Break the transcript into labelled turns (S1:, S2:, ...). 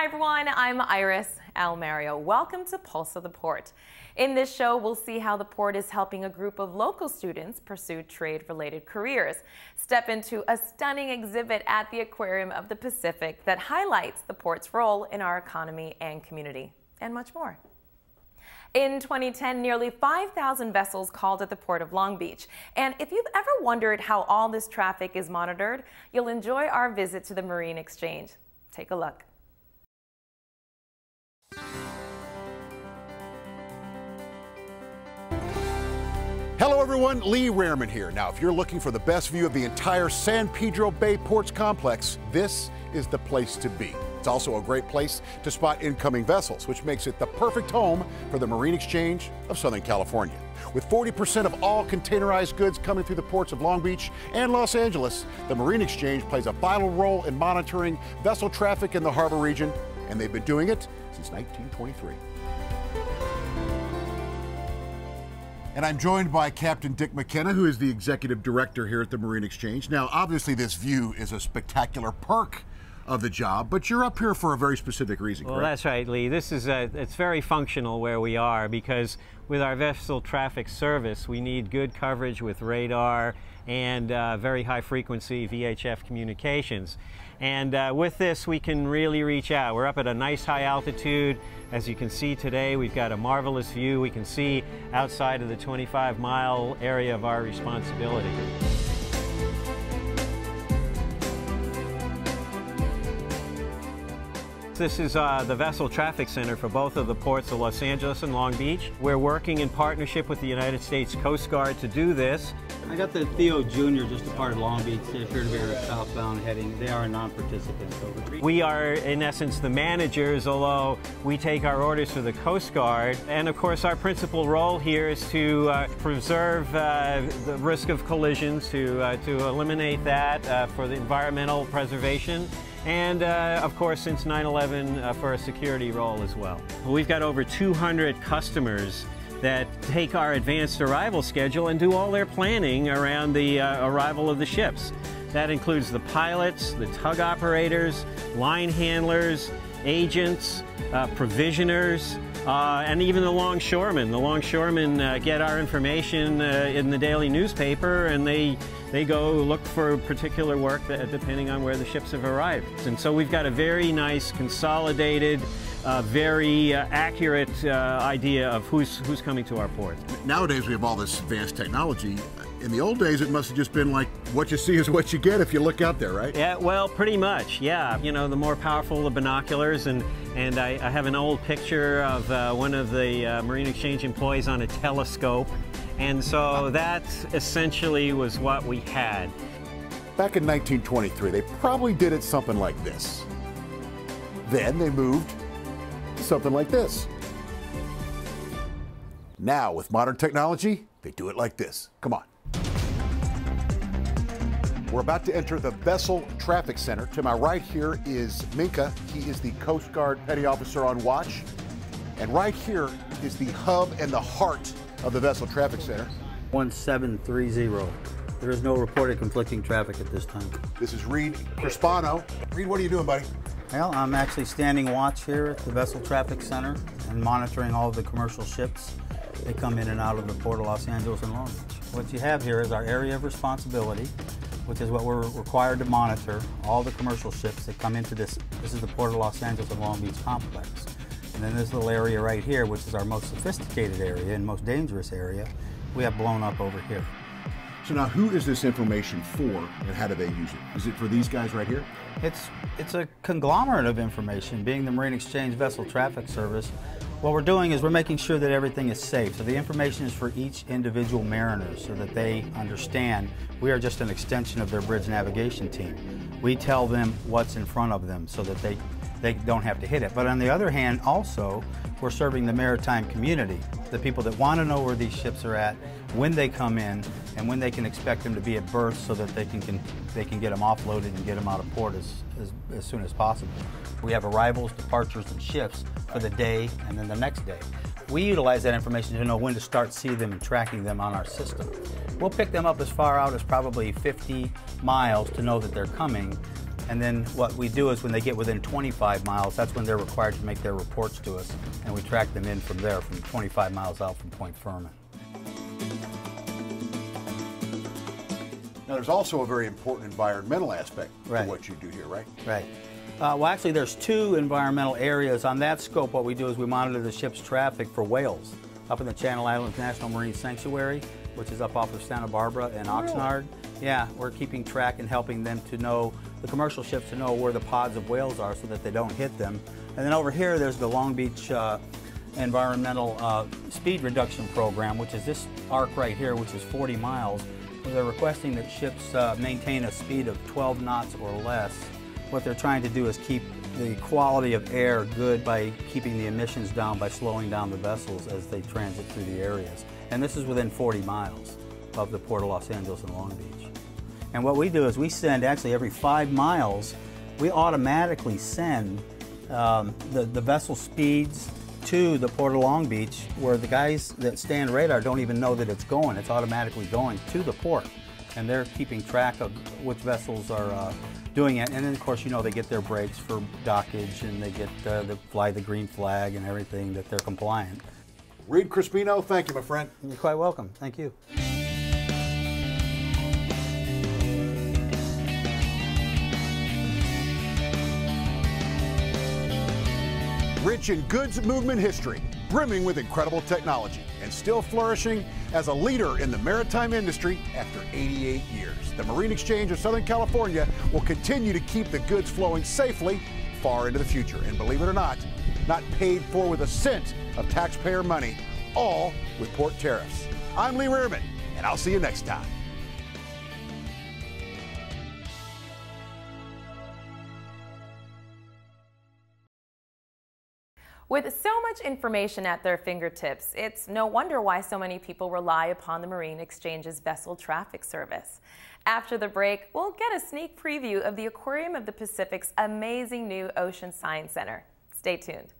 S1: Hi everyone, I'm Iris Almario. Welcome to Pulse of the Port. In this show, we'll see how the port is helping a group of local students pursue trade-related careers. Step into a stunning exhibit at the Aquarium of the Pacific that highlights the port's role in our economy and community, and much more. In 2010, nearly 5,000 vessels called at the Port of Long Beach. And if you've ever wondered how all this traffic is monitored, you'll enjoy our visit to the Marine Exchange. Take a look.
S2: Hello everyone, Lee Rehrman here. Now, if you're looking for the best view of the entire San Pedro Bay Ports complex, this is the place to be. It's also a great place to spot incoming vessels, which makes it the perfect home for the Marine Exchange of Southern California. With 40% of all containerized goods coming through the ports of Long Beach and Los Angeles, the Marine Exchange plays a vital role in monitoring vessel traffic in the harbor region, and they've been doing it since 1923. And I'm joined by Captain Dick McKenna, who is the Executive Director here at the Marine Exchange. Now, obviously this view is a spectacular perk of the job, but you're up here for a very specific reason, correct?
S3: Well, that's right, Lee. This is it's very functional where we are, because with our vessel traffic service, we need good coverage with radar and very high frequency VHF communications. And with this, we can really reach out. We're up at a nice high altitude. As you can see today, we've got a marvelous view. We can see outside of the 25-mile area of our responsibility. This is the Vessel Traffic Center for both of the ports of Los Angeles and Long Beach. We're working in partnership with the United States Coast Guard to do this.
S4: I got the Theo Jr. just a part of Long Beach. They appear to be on a southbound heading. They are a non-participant. So
S3: we are, in essence, the managers, although we take our orders for the Coast Guard. And of course, our principal role here is to preserve the risk of collisions, to eliminate that for the environmental preservation. And of course, since 9/11, for a security role as well. We've got over 200 customers that take our advanced arrival schedule and do all their planning around the arrival of the ships. That includes the pilots, the tug operators, line handlers, agents, provisioners, and even the longshoremen. The longshoremen get our information in the daily newspaper, and they go look for particular work depending on where the ships have arrived. And so we've got a very nice, consolidated, very accurate idea of who's coming to our port. Nowadays we have all this advanced technology. In the old days, it must have just been like, what you see is what you get if you look out there, right? Yeah, well, pretty much, yeah. You know, the more powerful the binoculars, and I have an old picture of one of the Marine Exchange employees on a telescope, and so that essentially was what we had.
S2: Back in 1923, they probably did it something like this. Then they moved to something like this. Now, with modern technology, they do it like this. Come on. We're about to enter the Vessel Traffic Center. To my right here is Minka. He is the Coast Guard Petty Officer on watch. And right here is the hub and the heart of the Vessel Traffic Center.
S4: 1730. There is no reported conflicting traffic at this time.
S2: This is Reed Crispano. Reed, what are you doing, buddy?
S4: Well, I'm actually standing watch here at the Vessel Traffic Center and monitoring all of the commercial ships. They come in and out of the Port of Los Angeles and Long Beach. What you have here is our area of responsibility, which is what we're required to monitor, all the commercial ships that come into this. This is the Port of Los Angeles and Long Beach complex. And then this little area right here, which is our most sophisticated area and most dangerous area, we have blown up over here.
S2: So now, who is this information for, and how do they use it? Is it for these guys right here?
S4: It's a conglomerate of information. Being the Marine Exchange Vessel Traffic Service, what we're doing is we're making sure that everything is safe. So the information is for each individual mariner so that they understand we are just an extension of their bridge navigation team. We tell them what's in front of them so that they don't have to hit it. But on the other hand, also, we're serving the maritime community, the people that want to know where these ships are at, when they come in, and when they can expect them to be at berth so that they can get them offloaded and get them out of port as soon as possible. We have arrivals, departures, and shifts for the day and then the next day. We utilize that information to know when to start seeing them and tracking them on our system. We'll pick them up as far out as probably 50 miles to know that they're coming, And then what we do is when they get within 25 miles, that's when they're required to make their reports to us, and we track them in from there, from 25 miles out from Point Furman.
S2: Now, there's also a very important environmental aspect
S4: Right.
S2: to what you do here, right?
S4: Right. Well, actually, there's two environmental areas. On that scope, what we do is we monitor the ship's traffic for whales up in the Channel Islands National Marine Sanctuary, which is up off of Santa Barbara and Oxnard. Yeah, we're keeping track and helping them to know, the commercial ships to know where the pods of whales are so that they don't hit them. And then over here, there's the Long Beach Environmental Speed Reduction Program, which is this arc right here, which is 40 miles, where they're requesting that ships maintain a speed of 12 knots or less. What they're trying to do is keep the quality of air good by keeping the emissions down by slowing down the vessels as they transit through the areas. And this is within 40 miles of the Port of Los Angeles and Long Beach. And what we do is we send, actually every 5 miles, we automatically send the vessel speeds to the Port of Long Beach, where the guys that stand radar don't even know that it's going. It's automatically going to the port. And they're keeping track of which vessels are doing it. And then, of course, you know, they get their breaks for dockage, and they get they fly the green flag and everything, that they're compliant.
S2: Reed Crispino, thank you, my friend.
S4: You're quite welcome. Thank you.
S2: Rich in goods movement history, brimming with incredible technology, and still flourishing as a leader in the maritime industry after 88 years. The Marine Exchange of Southern California will continue to keep the goods flowing safely far into the future. And believe it or not paid for with a cent of taxpayer money, all with port tariffs. I'm Lee Rearman, and I'll see you next time.
S1: With so much information at their fingertips, it's no wonder why so many people rely upon the Marine Exchange's vessel traffic service. After the break, we'll get a sneak preview of the Aquarium of the Pacific's amazing new Ocean Science Center. Stay tuned.